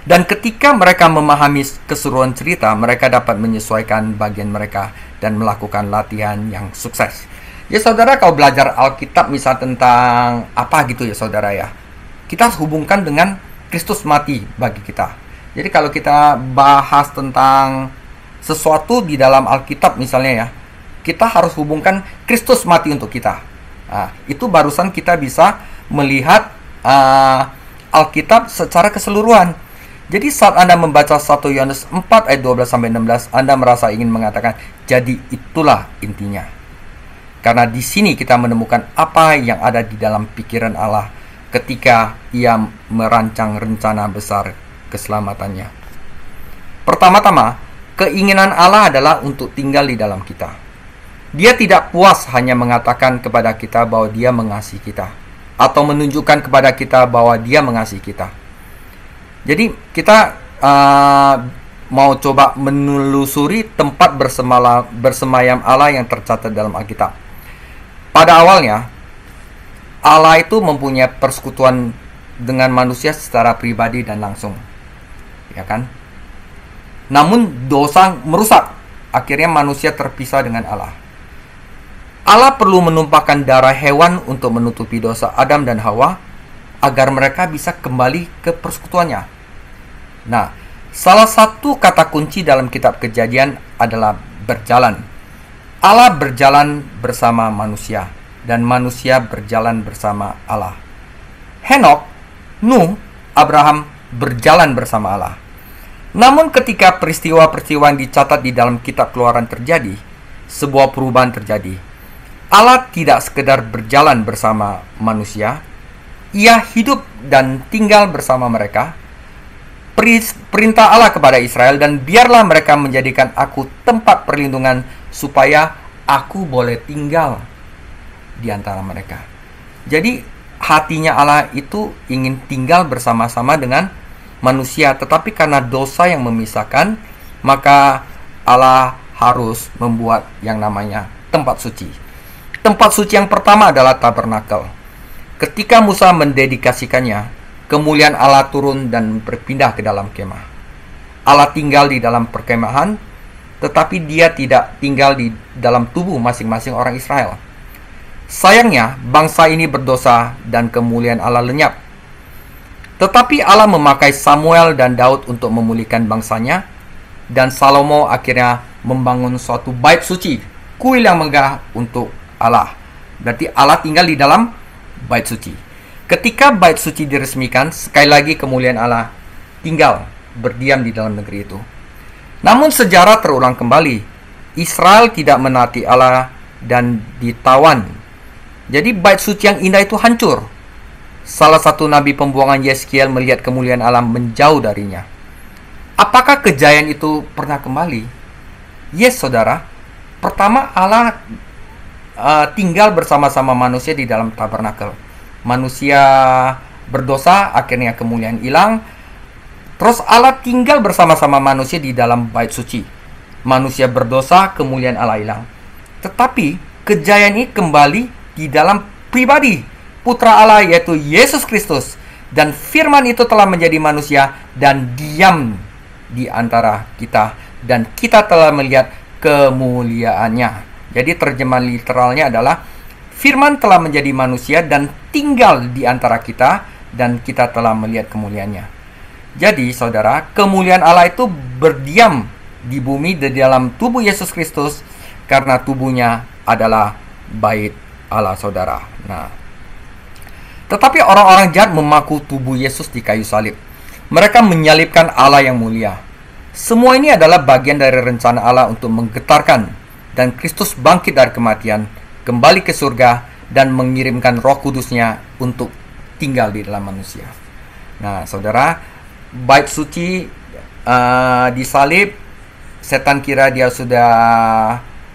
Dan ketika mereka memahami keseluruhan cerita, mereka dapat menyesuaikan bagian mereka dan melakukan latihan yang sukses. Ya saudara, kalau belajar Alkitab misal tentang apa gitu ya saudara ya, kita harus hubungkan dengan Kristus mati bagi kita. Jadi kalau kita bahas tentang sesuatu di dalam Alkitab misalnya ya, kita harus hubungkan Kristus mati untuk kita. Nah, itu barusan kita bisa melihat Alkitab secara keseluruhan. Jadi saat Anda membaca 1 Yohanes 4 ayat 12-16, Anda merasa ingin mengatakan, jadi itulah intinya. Karena di sini kita menemukan apa yang ada di dalam pikiran Allah ketika Ia merancang rencana besar keselamatannya. Pertama-tama, keinginan Allah adalah untuk tinggal di dalam kita. Dia tidak puas hanya mengatakan kepada kita bahwa Dia mengasihi kita, atau menunjukkan kepada kita bahwa Dia mengasihi kita. Jadi kita mau coba menelusuri tempat bersemayam Allah yang tercatat dalam Alkitab. Pada awalnya, Allah itu mempunyai persekutuan dengan manusia secara pribadi dan langsung, ya kan? Namun dosa merusak, akhirnya manusia terpisah dengan Allah. Allah perlu menumpahkan darah hewan untuk menutupi dosa Adam dan Hawa agar mereka bisa kembali ke persekutuannya. Nah, salah satu kata kunci dalam kitab Kejadian adalah berjalan. Allah berjalan bersama manusia dan manusia berjalan bersama Allah. Henokh, Nuh, Abraham berjalan bersama Allah. Namun ketika peristiwa-peristiwa yang dicatat di dalam kitab Keluaran terjadi, sebuah perubahan terjadi. Allah tidak sekedar berjalan bersama manusia, Ia hidup dan tinggal bersama mereka. Perintah Allah kepada Israel, dan biarlah mereka menjadikan aku tempat perlindungan supaya aku boleh tinggal di antara mereka. Jadi hatinya Allah itu ingin tinggal bersama-sama dengan manusia, tetapi karena dosa yang memisahkan, maka Allah harus membuat yang namanya tempat suci. Tempat suci yang pertama adalah tabernakel. Ketika Musa mendedikasikannya, kemuliaan Allah turun dan berpindah ke dalam kemah. Allah tinggal di dalam perkemahan, tetapi Dia tidak tinggal di dalam tubuh masing-masing orang Israel. Sayangnya, bangsa ini berdosa dan kemuliaan Allah lenyap. Tetapi Allah memakai Samuel dan Daud untuk memulihkan bangsanya, dan Salomo akhirnya membangun suatu bait suci, kuil yang megah untuk Allah. Berarti Allah tinggal di dalam bait suci. Ketika bait suci diresmikan, sekali lagi kemuliaan Allah tinggal berdiam di dalam negeri itu. Namun sejarah terulang kembali. Israel tidak menaati Allah dan ditawan. Jadi bait suci yang indah itu hancur. Salah satu nabi pembuangan Yeskiel melihat kemuliaan Allah menjauh darinya. Apakah kejayaan itu pernah kembali? Yes, saudara. Pertama, Allah tinggal bersama-sama manusia di dalam tabernakel. Manusia berdosa, akhirnya kemuliaan hilang. Terus Allah tinggal bersama-sama manusia di dalam bait suci. Manusia berdosa, kemuliaan Allah hilang. Tetapi kejayaan ini kembali di dalam pribadi Putra Allah, yaitu Yesus Kristus. Dan firman itu telah menjadi manusia dan diam di antara kita, dan kita telah melihat kemuliaannya. Jadi terjemahan literalnya adalah firman telah menjadi manusia dan tinggal di antara kita, dan kita telah melihat kemuliaannya. Jadi saudara, kemuliaan Allah itu berdiam di bumi di dalam tubuh Yesus Kristus, karena tubuhnya adalah bait Allah, saudara. Nah, tetapi orang-orang jahat memaku tubuh Yesus di kayu salib. Mereka menyalibkan Allah yang mulia. Semua ini adalah bagian dari rencana Allah untuk menggetarkan dan Kristus bangkit dari kematian, kembali ke surga, dan mengirimkan Roh Kudusnya untuk tinggal di dalam manusia. Nah, saudara, bait suci disalib, setan kira dia sudah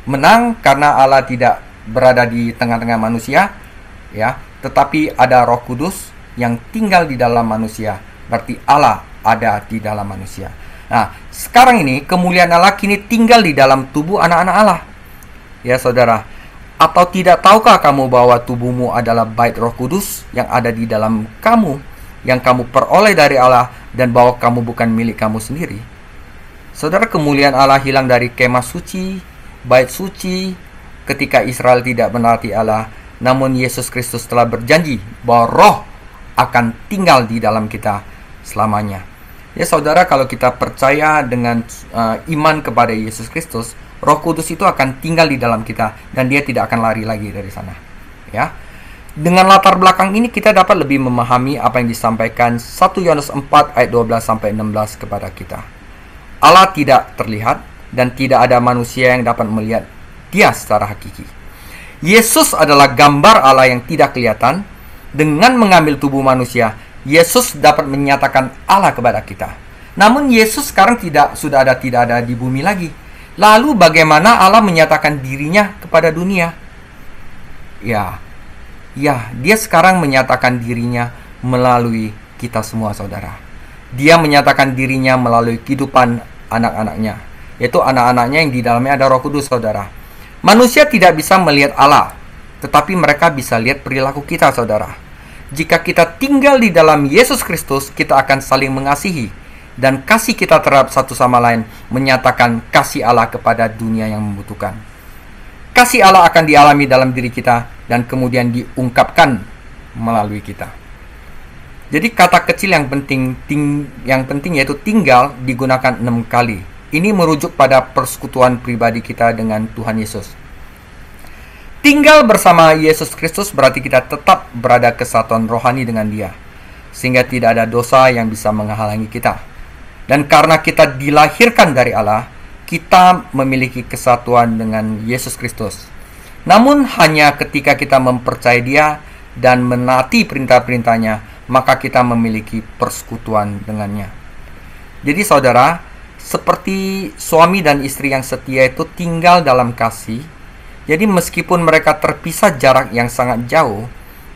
menang karena Allah tidak berada di tengah-tengah manusia, ya. Tetapi ada Roh Kudus yang tinggal di dalam manusia, berarti Allah ada di dalam manusia. Nah, sekarang ini kemuliaan Allah kini tinggal di dalam tubuh anak-anak Allah. Ya saudara, Atau tidak tahukah kamu bahwa tubuhmu adalah bait Roh Kudus yang ada di dalam kamu, yang kamu peroleh dari Allah, dan bahwa kamu bukan milik kamu sendiri? Saudara, kemuliaan Allah hilang dari kemah suci, bait suci, ketika Israel tidak menaati Allah. Namun Yesus Kristus telah berjanji bahwa Roh akan tinggal di dalam kita selamanya. Ya saudara, kalau kita percaya dengan iman kepada Yesus Kristus, Roh Kudus itu akan tinggal di dalam kita dan dia tidak akan lari lagi dari sana. Ya. Dengan latar belakang ini kita dapat lebih memahami apa yang disampaikan 1 Yohanes 4 ayat 12 sampai 16 kepada kita. Allah tidak terlihat dan tidak ada manusia yang dapat melihat Dia secara hakiki. Yesus adalah gambar Allah yang tidak kelihatan. Dengan mengambil tubuh manusia, Yesus dapat menyatakan Allah kepada kita. Namun Yesus sekarang tidak ada di bumi lagi. Lalu bagaimana Allah menyatakan dirinya kepada dunia? Ya, dia sekarang menyatakan dirinya melalui kita semua, saudara. Dia menyatakan dirinya melalui kehidupan anak-anaknya, yaitu anak-anaknya yang di dalamnya ada Roh Kudus, saudara. Manusia tidak bisa melihat Allah, tetapi mereka bisa lihat perilaku kita, saudara. Jika kita tinggal di dalam Yesus Kristus, kita akan saling mengasihi, dan kasih kita terhadap satu sama lain menyatakan kasih Allah kepada dunia yang membutuhkan. Kasih Allah akan dialami dalam diri kita dan kemudian diungkapkan melalui kita. Jadi kata kecil yang penting yaitu tinggal digunakan 6 kali. Ini merujuk pada persekutuan pribadi kita dengan Tuhan Yesus. Tinggal bersama Yesus Kristus berarti kita tetap berada kesatuan rohani dengan Dia, sehingga tidak ada dosa yang bisa menghalangi kita. Dan karena kita dilahirkan dari Allah, kita memiliki kesatuan dengan Yesus Kristus. Namun hanya ketika kita mempercayai Dia dan menaati perintah-perintahnya, maka kita memiliki persekutuan dengannya. Jadi saudara, seperti suami dan istri yang setia itu tinggal dalam kasih. Jadi meskipun mereka terpisah jarak yang sangat jauh,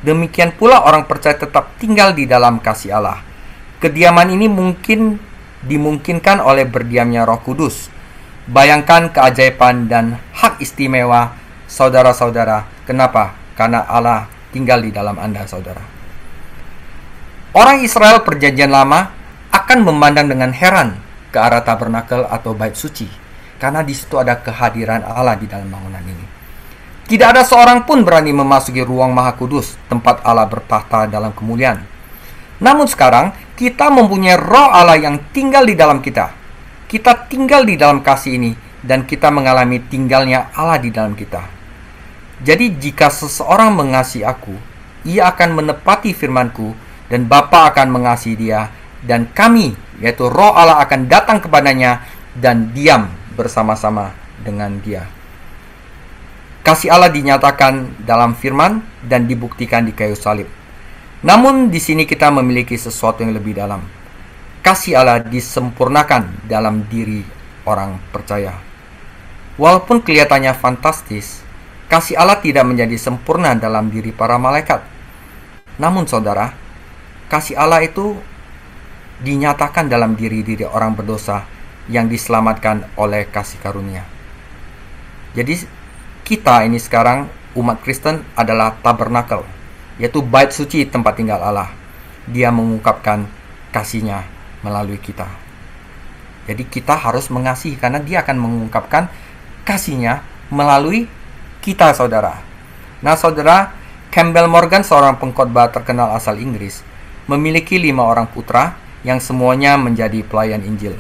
demikian pula orang percaya tetap tinggal di dalam kasih Allah. Kediaman ini dimungkinkan oleh berdiamnya Roh Kudus. Bayangkan keajaiban dan hak istimewa saudara-saudara. Kenapa? Karena Allah tinggal di dalam Anda, saudara. Orang Israel perjanjian lama akan memandang dengan heran ke arah tabernakel atau bait suci, karena di situ ada kehadiran Allah di dalam bangunan ini. Tidak ada seorang pun berani memasuki ruang Maha Kudus, tempat Allah bertahta dalam kemuliaan. Namun sekarang kita mempunyai Roh Allah yang tinggal di dalam kita. Kita tinggal di dalam kasih ini dan kita mengalami tinggalnya Allah di dalam kita. Jadi jika seseorang mengasihi aku, ia akan menepati firman-Ku, dan Bapa akan mengasihi dia, dan kami, yaitu Roh Allah akan datang kepadanya dan diam bersama-sama dengan dia. Kasih Allah dinyatakan dalam firman dan dibuktikan di kayu salib. Namun di sini kita memiliki sesuatu yang lebih dalam. Kasih Allah disempurnakan dalam diri orang percaya. Walaupun kelihatannya fantastis, kasih Allah tidak menjadi sempurna dalam diri para malaikat. Namun saudara, kasih Allah itu dinyatakan dalam diri-diri orang berdosa yang diselamatkan oleh kasih karunia. Jadi kita ini sekarang umat Kristen adalah tabernakel, yaitu bait suci tempat tinggal Allah. Dia mengungkapkan kasih-Nya melalui kita. Jadi kita harus mengasihi karena Dia akan mengungkapkan kasih-Nya melalui kita, saudara. Nah saudara, Campbell Morgan, seorang pengkhotbah terkenal asal Inggris, memiliki 5 orang putra yang semuanya menjadi pelayan Injil.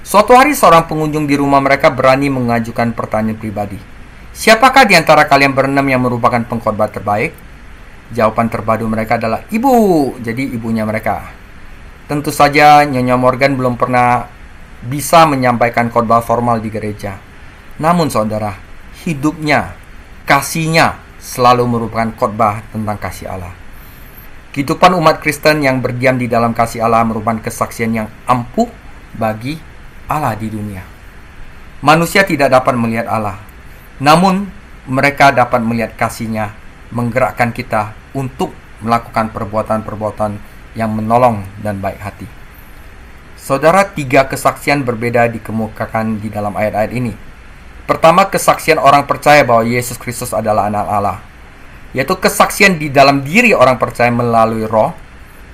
Suatu hari seorang pengunjung di rumah mereka berani mengajukan pertanyaan pribadi. Siapakah di antara kalian berenam yang merupakan pengkhotbah terbaik? Jawaban terpadu mereka adalah ibu, jadi ibunya mereka. Tentu saja Nyonya Morgan belum pernah bisa menyampaikan khotbah formal di gereja. Namun saudara, hidupnya, kasihnya selalu merupakan khotbah tentang kasih Allah. Kehidupan umat Kristen yang berdiam di dalam kasih Allah merupakan kesaksian yang ampuh bagi Allah di dunia. Manusia tidak dapat melihat Allah, namun mereka dapat melihat kasih-Nya menggerakkan kita untuk melakukan perbuatan-perbuatan yang menolong dan baik hati. Saudara, 3 kesaksian berbeda dikemukakan di dalam ayat-ayat ini. Pertama, kesaksian orang percaya bahwa Yesus Kristus adalah anak Allah, yaitu kesaksian di dalam diri orang percaya melalui roh,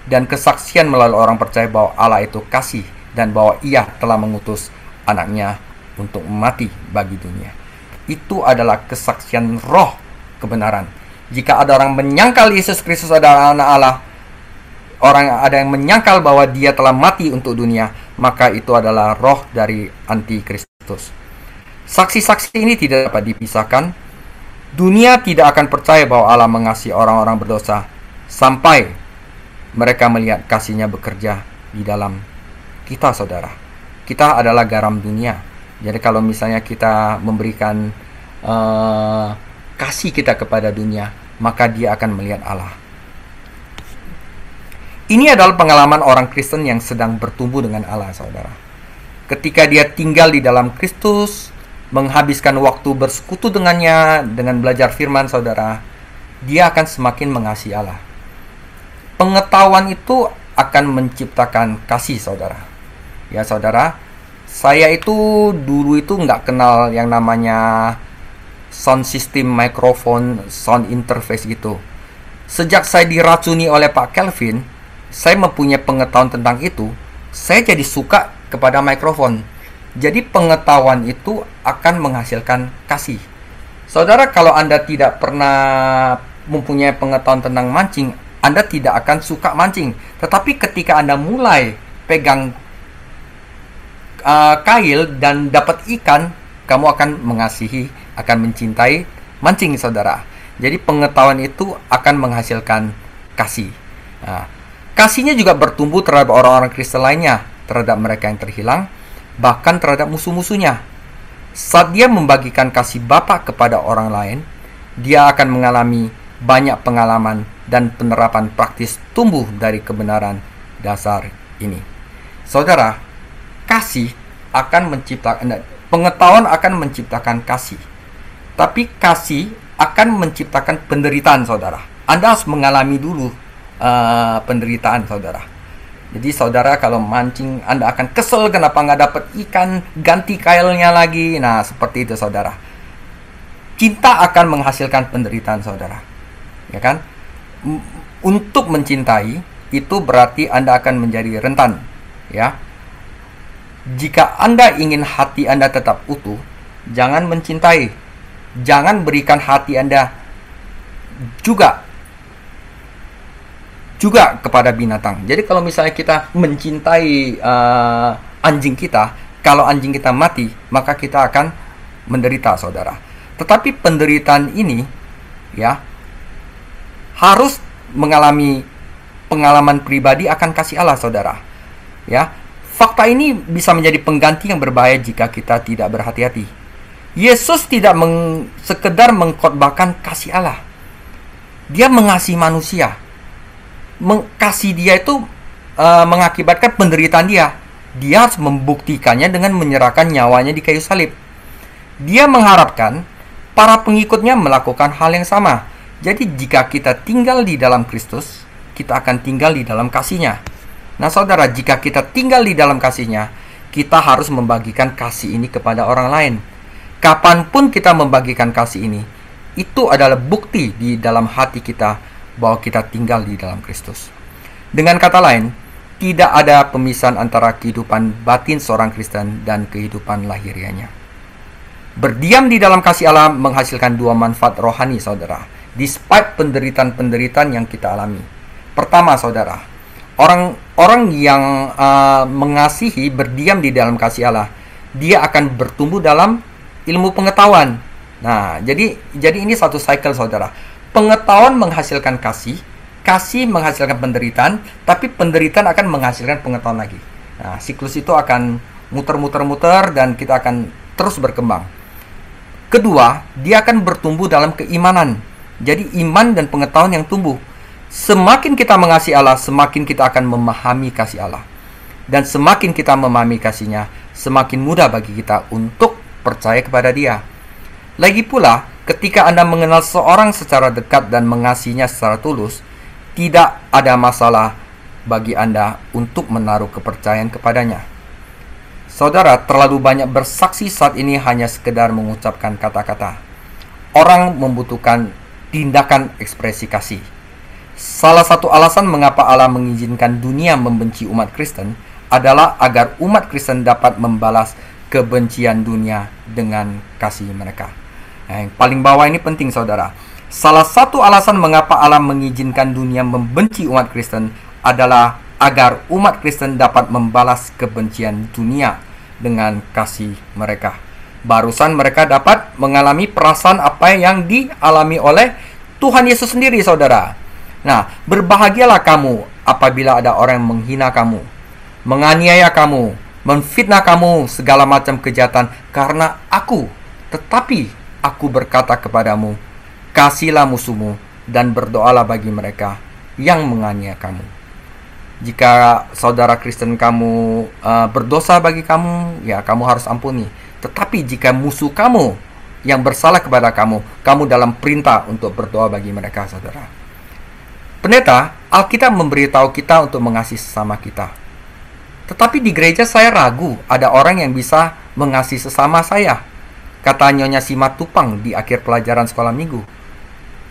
dan kesaksian melalui orang percaya bahwa Allah itu kasih dan bahwa Ia telah mengutus anaknya untuk mati bagi dunia. Itu adalah kesaksian roh kebenaran. Jika ada orang menyangkal Yesus Kristus adalah anak Allah, ada yang menyangkal bahwa Dia telah mati untuk dunia, maka itu adalah roh dari antikristus. Saksi-saksi ini tidak dapat dipisahkan. Dunia tidak akan percaya bahwa Allah mengasihi orang-orang berdosa sampai mereka melihat kasih-Nya bekerja di dalam kita, saudara. Kita adalah garam dunia. Jadi kalau misalnya kita memberikan kasih kita kepada dunia, maka dia akan melihat Allah. Ini adalah pengalaman orang Kristen yang sedang bertumbuh dengan Allah, saudara. Ketika dia tinggal di dalam Kristus, menghabiskan waktu bersekutu dengannya, dengan belajar firman, saudara, dia akan semakin mengasihi Allah. Pengetahuan itu akan menciptakan kasih, saudara. Ya, saudara, saya itu dulu itu nggak kenal yang namanya sound system, microphone, sound interface gitu. Sejak saya diracuni oleh Pak Kelvin, saya mempunyai pengetahuan tentang itu. Saya jadi suka kepada mikrofon. Jadi pengetahuan itu akan menghasilkan kasih. Saudara, kalau Anda tidak pernah mempunyai pengetahuan tentang mancing, Anda tidak akan suka mancing. Tetapi ketika Anda mulai pegang kail dan dapat ikan, kamu akan mengasihi, akan mencintai mancing, saudara. Jadi pengetahuan itu akan menghasilkan kasih. Kasihnya juga bertumbuh terhadap orang-orang Kristen lainnya, terhadap mereka yang terhilang, bahkan terhadap musuh-musuhnya. Saat dia membagikan kasih Bapa kepada orang lain, dia akan mengalami banyak pengalaman dan penerapan praktis tumbuh dari kebenaran dasar ini. Saudara, kasih akan menciptakan, pengetahuan akan menciptakan kasih. Tapi kasih akan menciptakan penderitaan, saudara. Anda harus mengalami dulu penderitaan, saudara. Jadi saudara, kalau mancing Anda akan kesel kenapa nggak dapat ikan, ganti kailnya lagi. Nah, seperti itu, saudara. Cinta akan menghasilkan penderitaan, saudara. Ya kan? Untuk mencintai itu berarti Anda akan menjadi rentan, ya. Jika Anda ingin hati Anda tetap utuh, jangan mencintai. Jangan berikan hati Anda juga kepada binatang. Jadi kalau misalnya kita mencintai anjing kita, kalau anjing kita mati, maka kita akan menderita, saudara. Tetapi penderitaan ini, ya, harus mengalami pengalaman pribadi akan kasih Allah, saudara. Ya, fakta ini bisa menjadi pengganti yang berbahaya jika kita tidak berhati-hati. Yesus tidak sekedar mengkhotbahkan kasih Allah. Dia mengasihi manusia. Kasih dia itu mengakibatkan penderitaan dia. Dia harus membuktikannya dengan menyerahkan nyawanya di kayu salib. Dia mengharapkan para pengikutnya melakukan hal yang sama. Jadi jika kita tinggal di dalam Kristus, kita akan tinggal di dalam kasih-Nya. Nah, saudara, jika kita tinggal di dalam kasih-Nya, kita harus membagikan kasih ini kepada orang lain. Kapanpun kita membagikan kasih ini, itu adalah bukti di dalam hati kita bahwa kita tinggal di dalam Kristus. Dengan kata lain, tidak ada pemisahan antara kehidupan batin seorang Kristen dan kehidupan lahiriahnya. Berdiam di dalam kasih Allah menghasilkan dua manfaat rohani, saudara, despite penderitaan-penderitaan yang kita alami. Pertama, saudara, orang yang mengasihi, berdiam di dalam kasih Allah, dia akan bertumbuh dalam ilmu pengetahuan. Nah, jadi ini satu cycle, saudara. Pengetahuan menghasilkan kasih, kasih menghasilkan penderitaan, tapi penderitaan akan menghasilkan pengetahuan lagi. Nah, siklus itu akan muter-muter-muter dan kita akan terus berkembang. Kedua, dia akan bertumbuh dalam keimanan. Jadi iman dan pengetahuan yang tumbuh. Semakin kita mengasihi Allah, semakin kita akan memahami kasih Allah. Dan semakin kita memahami kasih-Nya, semakin mudah bagi kita untuk percaya kepada Dia. Lagi pula, ketika Anda mengenal seorang secara dekat dan mengasihinya secara tulus, tidak ada masalah bagi Anda untuk menaruh kepercayaan kepadanya. Saudara, terlalu banyak bersaksi saat ini hanya sekedar mengucapkan kata-kata. Orang membutuhkan tindakan ekspresi kasih. Salah satu alasan mengapa Allah mengizinkan dunia membenci umat Kristen adalah agar umat Kristen dapat membalas kebencian dunia dengan kasih mereka. Nah, yang paling bawah ini penting, saudara. Salah satu alasan mengapa Allah mengizinkan dunia membenci umat Kristen adalah agar umat Kristen dapat membalas kebencian dunia dengan kasih mereka. Barusan mereka dapat mengalami perasaan apa yang dialami oleh Tuhan Yesus sendiri, saudara. Nah, berbahagialah kamu apabila ada orang yang menghina kamu, menganiaya kamu, menfitnah kamu, segala macam kejahatan karena aku. Tetapi aku berkata kepadamu, kasihilah musuhmu dan berdoalah bagi mereka yang menganiaya kamu. Jika saudara Kristen kamu berdosa bagi kamu, ya kamu harus ampuni. Tetapi jika musuh kamu yang bersalah kepada kamu, kamu dalam perintah untuk berdoa bagi mereka, saudara. Pendeta, Alkitab memberitahu kita untuk mengasihi sesama kita. Tetapi di gereja saya ragu ada orang yang bisa mengasihi sesama saya, kata Nyonya Simatupang di akhir pelajaran sekolah minggu.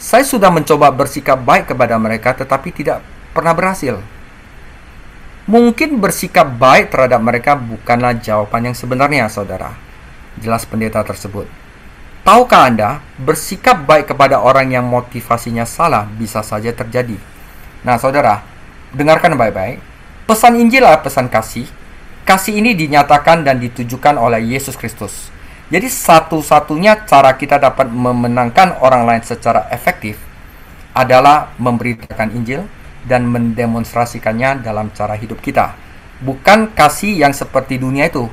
Saya sudah mencoba bersikap baik kepada mereka, tetapi tidak pernah berhasil. Mungkin bersikap baik terhadap mereka bukanlah jawaban yang sebenarnya, saudara. Jelas pendeta tersebut. Tahukah Anda, bersikap baik kepada orang yang motivasinya salah bisa saja terjadi. Nah, saudara, dengarkan baik-baik. Pesan Injil adalah pesan kasih. Kasih ini dinyatakan dan ditujukan oleh Yesus Kristus. Jadi satu-satunya cara kita dapat memenangkan orang lain secara efektif adalah memberitakan Injil dan mendemonstrasikannya dalam cara hidup kita. Bukan kasih yang seperti dunia itu.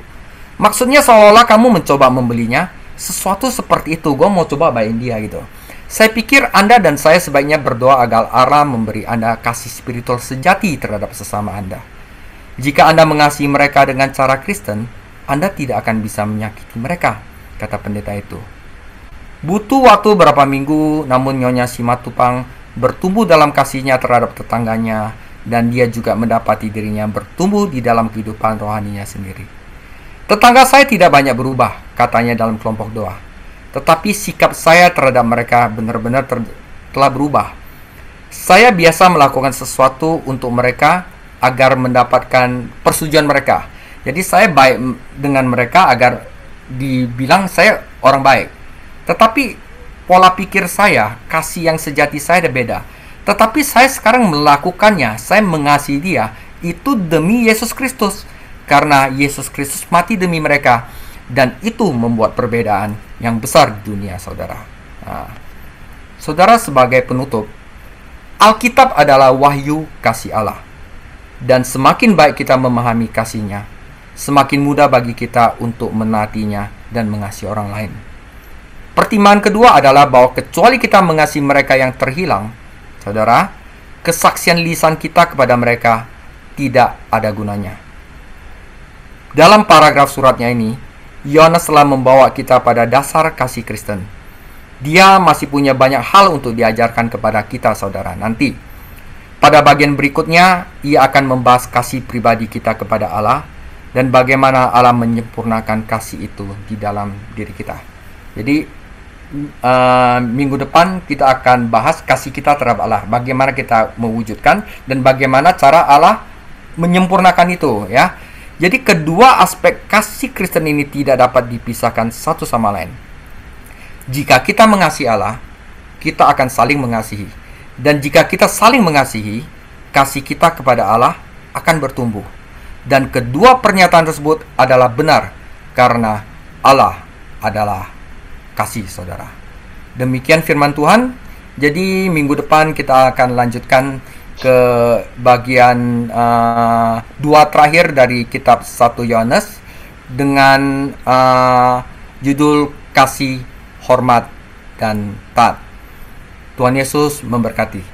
Maksudnya seolah-olah kamu mencoba membelinya, sesuatu seperti itu, gue mau coba bayain dia gitu. Saya pikir Anda dan saya sebaiknya berdoa agar Allah memberi Anda kasih spiritual sejati terhadap sesama Anda. Jika Anda mengasihi mereka dengan cara Kristen, Anda tidak akan bisa menyakiti mereka, kata pendeta itu. Butuh waktu berapa minggu, namun Nyonya Simatupang bertumbuh dalam kasihnya terhadap tetangganya, dan dia juga mendapati dirinya bertumbuh di dalam kehidupan rohaninya sendiri. Tetangga saya tidak banyak berubah, katanya dalam kelompok doa. Tetapi sikap saya terhadap mereka benar-benar telah berubah. Saya biasa melakukan sesuatu untuk mereka agar mendapatkan persetujuan mereka. Jadi saya baik dengan mereka agar dibilang saya orang baik. Tetapi pola pikir saya, kasih yang sejati saya ada beda. Tetapi saya sekarang melakukannya, saya mengasihi dia, itu demi Yesus Kristus. Karena Yesus Kristus mati demi mereka. Dan itu membuat perbedaan yang besar di dunia, saudara. Nah, saudara, sebagai penutup, Alkitab adalah wahyu kasih Allah. Dan semakin baik kita memahami kasih-Nya, semakin mudah bagi kita untuk menaatinya dan mengasihi orang lain. Pertimbangan kedua adalah bahwa kecuali kita mengasihi mereka yang terhilang, saudara, kesaksian lisan kita kepada mereka tidak ada gunanya. Dalam paragraf suratnya ini, Yohanes telah membawa kita pada dasar kasih Kristen. Dia masih punya banyak hal untuk diajarkan kepada kita, saudara. Nanti, pada bagian berikutnya, ia akan membahas kasih pribadi kita kepada Allah dan bagaimana Allah menyempurnakan kasih itu di dalam diri kita. Jadi, minggu depan kita akan bahas kasih kita terhadap Allah. Bagaimana kita mewujudkan dan bagaimana cara Allah menyempurnakan itu, ya. Jadi kedua aspek kasih Kristen ini tidak dapat dipisahkan satu sama lain. Jika kita mengasihi Allah, kita akan saling mengasihi. Dan jika kita saling mengasihi, kasih kita kepada Allah akan bertumbuh. Dan kedua pernyataan tersebut adalah benar karena Allah adalah kasih, saudara. Demikian firman Tuhan. Jadi minggu depan kita akan lanjutkan ke bagian dua terakhir dari kitab 1 Yohanes dengan judul kasih, hormat, dan taat. Tuhan Yesus memberkati.